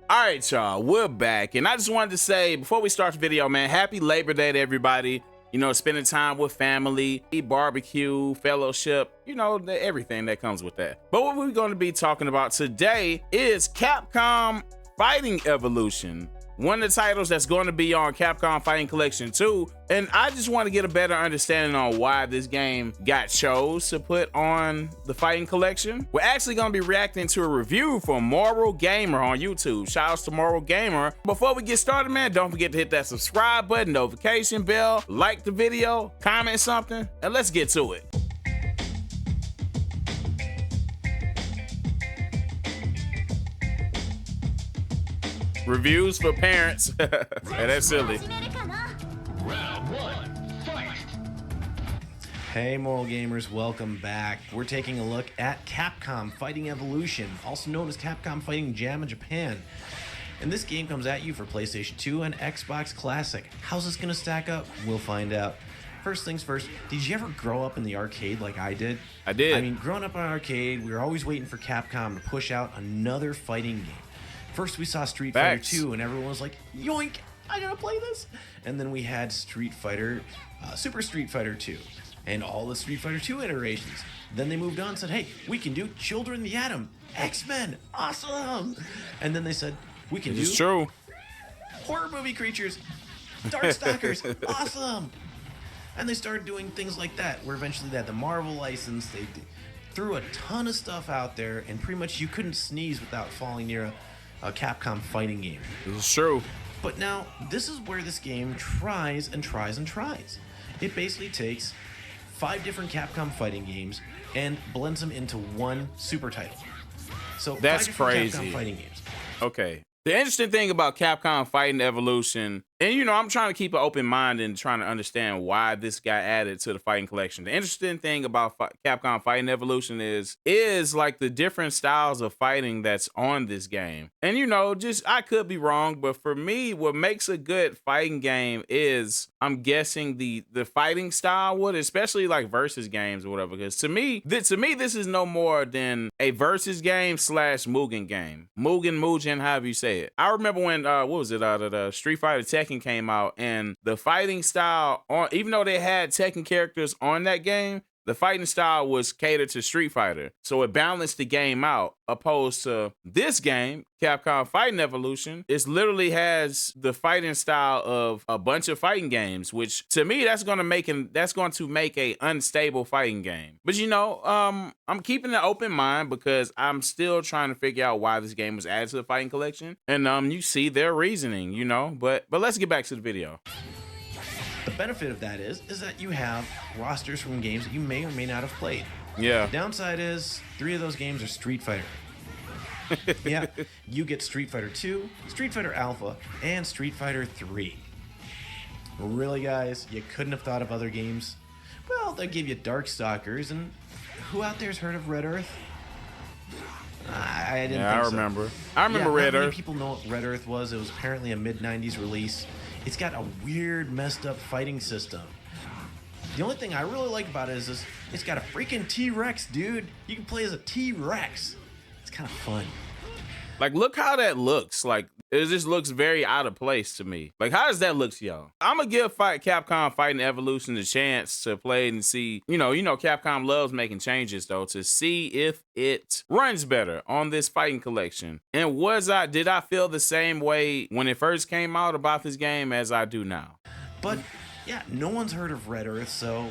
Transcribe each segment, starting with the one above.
All right, y'all, we're back. And I just wanted to say, before we start the video, man, happy Labor Day to everybody. You know, spending time with family, barbecue, fellowship, you know, everything that comes with that. But what we're going to be talking about today is Capcom Fighting Evolution, one of the titles that's going to be on Capcom Fighting Collection 2. And I just want to get a better understanding on why this game got chose to put on the Fighting Collection. We're actually going to be reacting to a review from Moral Gamer on YouTube. Shout outs to Moral Gamer. Before we get started, man, don't forget to hit that subscribe button, notification bell, like the video, comment something, and let's get to it. Reviews for parents. Hey, that's silly. Round one, fight! Hey Moral Gamers, welcome back. We're taking a look at Capcom Fighting Evolution, also known as Capcom Fighting Jam in Japan. And this game comes at you for PlayStation 2 and Xbox Classic. How's this gonna stack up? We'll find out. First things first, did you ever grow up in the arcade like I did? I did. I mean, growing up in an arcade, we were always waiting for Capcom to push out another fighting game. First, we saw Street Fighter 2, and everyone was like, yoink, I gotta play this. And then we had Street Fighter, Super Street Fighter 2, and all the Street Fighter 2 iterations. Then they moved on and said, hey, we can do Children of the Atom, X-Men, awesome. And then they said, we can do true. horror movie creatures, Darkstalkers, awesome. And they started doing things like that, where eventually they had the Marvel license. They threw a ton of stuff out there, and pretty much you couldn't sneeze without falling near a Capcom fighting game. It's true. But now, this is where this game tries and tries and tries. It basically takes 5 different Capcom fighting games and blends them into one super title. So that's 5 different crazy. Capcom fighting games. Okay. The interesting thing about Capcom Fighting Evolution, and you know, I'm trying to keep an open mind and trying to understand why this got added to the Fighting Collection. The interesting thing about Capcom Fighting Evolution is like the different styles of fighting that's on this game. And you know, just I could be wrong, but for me, what makes a good fighting game is, I'm guessing the fighting style would, especially like versus games or whatever. Because to me, this is no more than a versus game / Mugen game. Mugen, however you say it. I remember when what was it? The Street Fighter Tekken came out, and the fighting style on, even though they had Tekken characters on that game, the fighting style was catered to Street Fighter, so it balanced the game out. Opposed to this game, Capcom Fighting Evolution, it literally has the fighting style of a bunch of fighting games, which to me that's going to make a unstable fighting game. But you know, I'm keeping an open mind because I'm still trying to figure out why this game was added to the Fighting Collection, and you see their reasoning, you know. But let's get back to the video. The benefit of that is that you have rosters from games that you may or may not have played. Yeah. The downside is 3 of those games are Street Fighter. Yeah, you get Street Fighter 2, Street Fighter Alpha, and Street Fighter 3. Really, guys, you couldn't have thought of other games? Well, they give you Darkstalkers, and who out there's heard of Red Earth? I didn't think so. I remember Red Not many Earth. people know what Red Earth was. It was apparently a mid-90s release. It's got a weird, messed up fighting system. The only thing I really like about it is it's got a freaking T-Rex, dude. You can play as a T-Rex. It's kind of fun. Like, look how that looks. Like, it just looks very out of place to me. Like, how does that look to y'all? I'm gonna give Capcom Fighting Evolution a chance to play and see. You know, Capcom loves making changes though, to see if it runs better on this Fighting Collection. And did I feel the same way when it first came out about this game as I do now? But yeah, no one's heard of Red Earth, so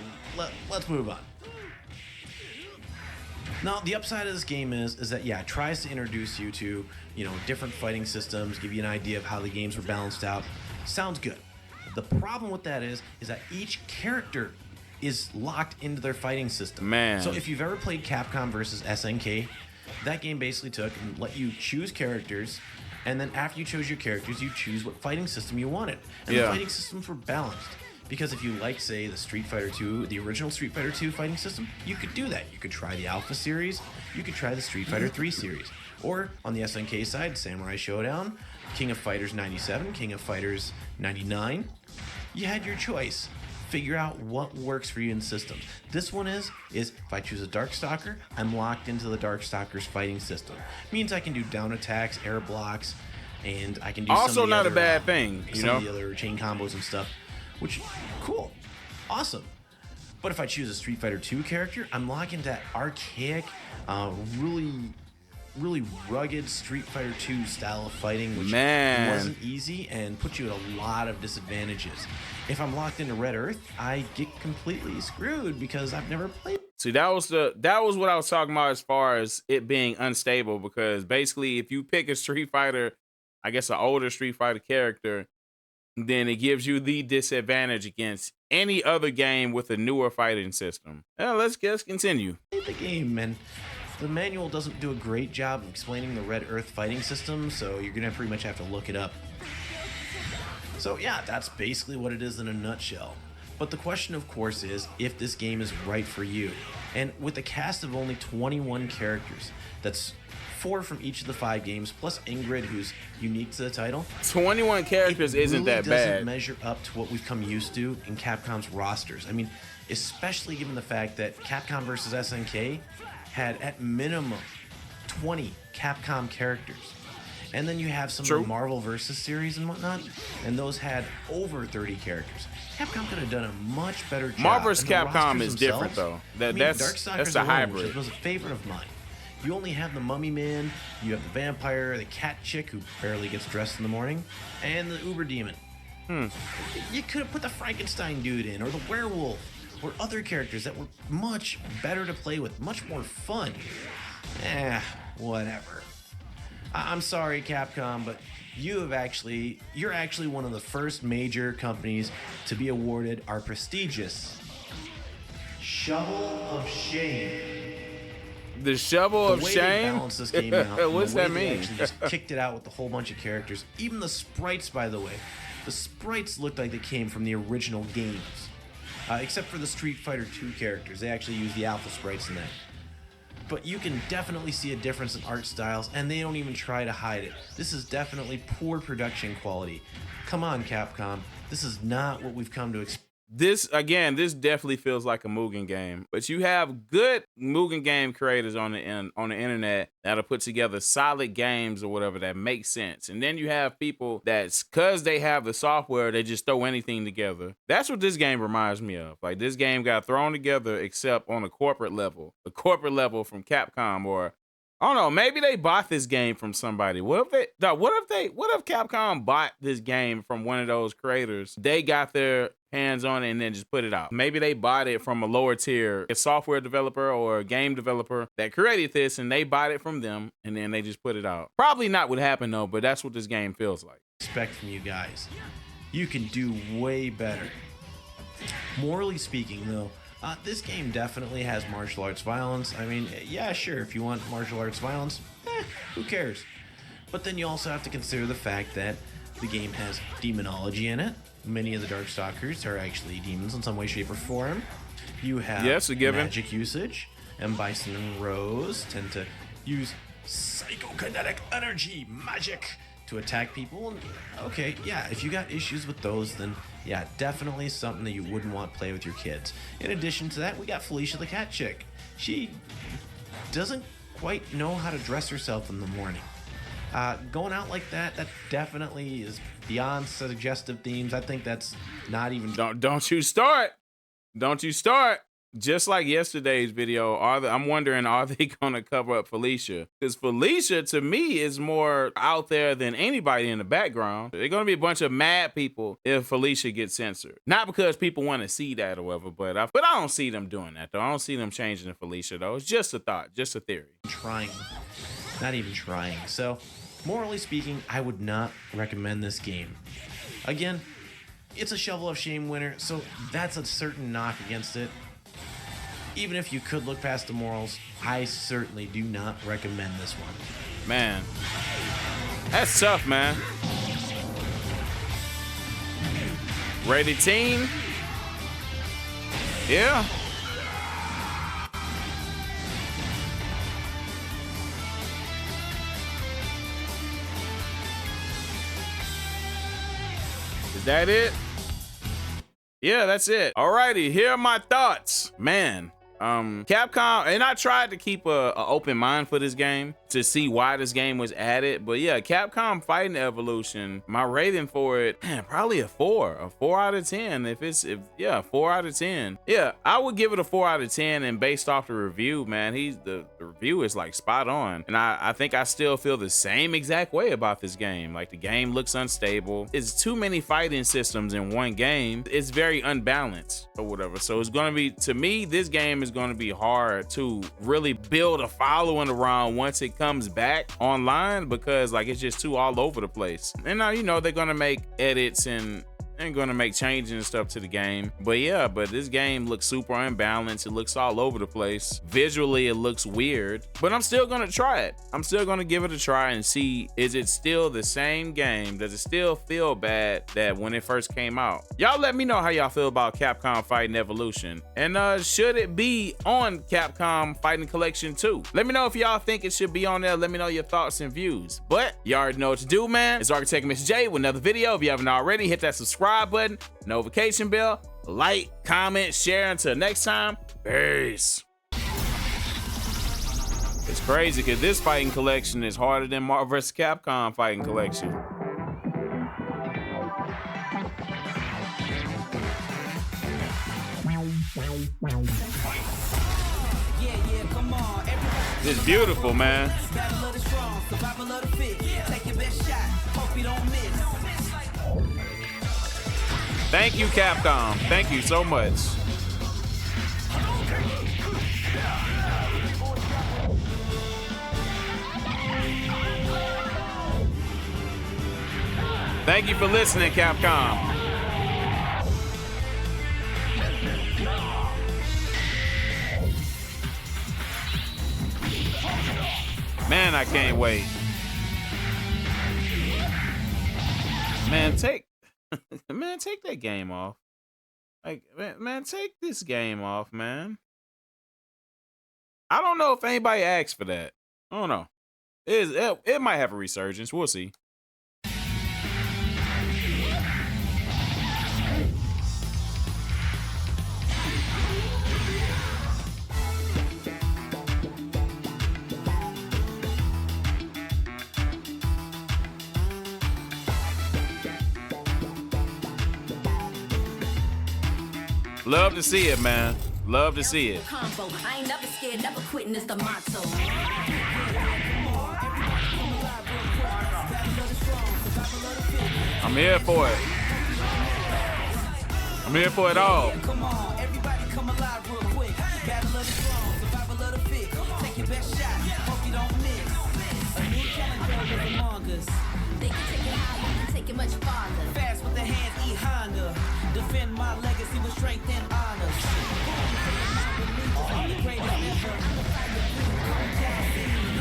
let's move on. Now, the upside of this game is that, yeah, it tries to introduce you to, different fighting systems, give you an idea of how the games were balanced out. Sounds good. The problem with that is that each character is locked into their fighting system. Man. So if you've ever played Capcom versus SNK, that game basically took and let you choose characters, and then after you chose your characters, you choose what fighting system you wanted. And the fighting systems were balanced. Because if you like, say, the Street Fighter 2, the original Street Fighter 2 fighting system, you could do that. You could try the Alpha series, you could try the Street Fighter 3 series. Or, on the SNK side, Samurai Showdown, King of Fighters 97, King of Fighters 99. You had your choice. Figure out what works for you in systems. This one is if I choose a Darkstalker, I'm locked into the Darkstalker's fighting system. Means I can do down attacks, air blocks, and I can do Also some of the not a other, bad thing, you some know? of the other chain combos and stuff, which cool, awesome. But if I choose a Street Fighter 2 character, I'm locked into that archaic, really rugged Street Fighter 2 style of fighting, which wasn't easy and puts you at a lot of disadvantages. If I'm locked into Red Earth, I get completely screwed because I've never played. See, that was what I was talking about as far as it being unstable, because basically if you pick a Street Fighter, I guess an older Street Fighter character, then it gives you the disadvantage against any other game with a newer fighting system. Let's continue. The game, and the manual doesn't do a great job of explaining the Red Earth fighting system, so you're gonna pretty much have to look it up. So yeah, that's basically what it is in a nutshell. But the question, of course, is if this game is right for you. And with a cast of only 21 characters, that's 4 from each of the 5 games, plus Ingrid, who's unique to the title. 21 characters isn't really that bad. Doesn't measure up to what we've come used to in Capcom's rosters. I mean, especially given the fact that Capcom vs. SNK had at minimum 20 Capcom characters. And then you have some of the Marvel vs. series and whatnot, and those had over 30 characters. Capcom could have done a much better job. Marvel vs. And the Capcom is rosters different themselves, though. That's a hybrid. Which was a favorite of mine. You only have the Mummy Man, you have the vampire, the cat chick who barely gets dressed in the morning, and the Uber Demon. You could have put the Frankenstein dude in, or the werewolf, or other characters that were much better to play with, much more fun. Whatever. I'm sorry, Capcom, but you're actually one of the first major companies to be awarded our prestigious Shovel of Shame. The Shovel of The way Shame? they balanced this game out. What's the way that they mean? actually just kicked it out with a whole bunch of characters. Even the sprites, by the way. The sprites looked like they came from the original games. Except for the Street Fighter 2 characters. They actually used the alpha sprites in that. But you can definitely see a difference in art styles, and they don't even try to hide it. This is definitely poor production quality. Come on, Capcom. This is not what we've come to expect. This definitely feels like a Mugen game, but you have good Mugen game creators on the internet that'll put together solid games or whatever that make sense. And then you have people that's, cause they have the software, they just throw anything together. That's what this game reminds me of. Like, this game got thrown together except on a corporate level from Capcom, or I don't know, maybe they bought this game from somebody. What if Capcom bought this game from one of those creators? They got their hands on it and then just put it out. Maybe they bought it from a lower tier, a software developer or a game developer that created this, and they bought it from them and then they just put it out. Probably not what happened though, but that's what this game feels like. Expect from you guys. You can do way better. Morally speaking, though, this game definitely has martial arts violence. I mean, yeah, sure, if you want martial arts violence, who cares? But then you also have to consider the fact that the game has demonology in it. Many of the Darkstalkers are actually demons in some way, shape, or form. You have magic usage, and Bison and Rose tend to use psychokinetic energy, magic, to attack people. And okay, yeah, if you got issues with those, then yeah, definitely something that you wouldn't want to play with your kids. In addition to that, we got Felicia the cat chick. She doesn't quite know how to dress herself in the morning. Going out like that definitely is beyond suggestive themes. I think that's not even... Don't you start. Just like yesterday's video, I'm wondering, are they gonna cover up Felicia? Because Felicia, to me, is more out there than anybody in the background. They're gonna be a bunch of mad people if Felicia gets censored. Not because people want to see that or whatever, but I don't see them doing that though. I don't see them changing to Felicia though. It's just a thought, just a theory. Not even trying. So, morally speaking, I would not recommend this game. Again, it's a Shovel of Shame winner, so that's a certain knock against it. Even if you could look past the morals, I certainly do not recommend this one. Man, that's tough, man. Rated teen? Yeah. Is that it? Yeah, that's it. Alrighty, here are my thoughts. Man, Capcom, and I tried to keep a open mind for this game to see why this game was added, but yeah, Capcom Fighting Evolution, my rating for it, man, probably a 4 out of 10. Yeah, 4 out of 10. Yeah, I would give it a 4 out of 10, and based off the review, man, the review is like spot on, and I think I still feel the same exact way about this game. Like, the game looks unstable. It's too many fighting systems in one game. It's very unbalanced or whatever. So it's gonna be, to me, this game is going to be hard to really build a following around once it comes back online, because like it's just too all over the place. And now, you know, they're going to make edits and going to make changes and stuff to the game. But yeah, but this game looks super unbalanced. It looks all over the place. Visually, it looks weird, but I'm still going to try it. I'm still going to give it a try and see, is it still the same game? Does it still feel bad that when it first came out? Y'all let me know how y'all feel about Capcom Fighting Evolution. And should it be on Capcom Fighting Collection 2? Let me know if y'all think it should be on there. Let me know your thoughts and views. But you already know what to do, man. It's Architect Mr. J with another video. If you haven't already, hit that subscribe button, notification bell, like, comment, share. Until next time, peace. It's crazy because this fighting collection is harder than Marvel vs. Capcom Fighting Collection. It's beautiful, man. Thank you, Capcom. Thank you so much. Thank you for listening, Capcom. Man, I can't wait. Man, take that game off. Like, man, take this game off, man. I don't know if anybody asked for that. I don't know. It might have a resurgence. We'll see. Love to see it, man. Love to see it. I ain't never scared, never quitting is the motto. I'm here for it. I'm here for it all. Come on, everybody come alive real quick. Battle of the strong, survival of the fit. Take your best shot, hope you don't miss. A new challenger is among us. They can take it higher, they can take it much farther. Fast with the hands, eat Honda. Defend my legacy with strength and honor.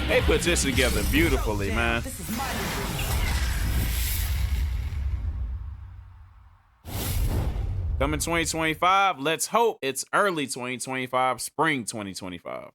They put this together beautifully, man. Coming 2025, let's hope it's early 2025, spring 2025.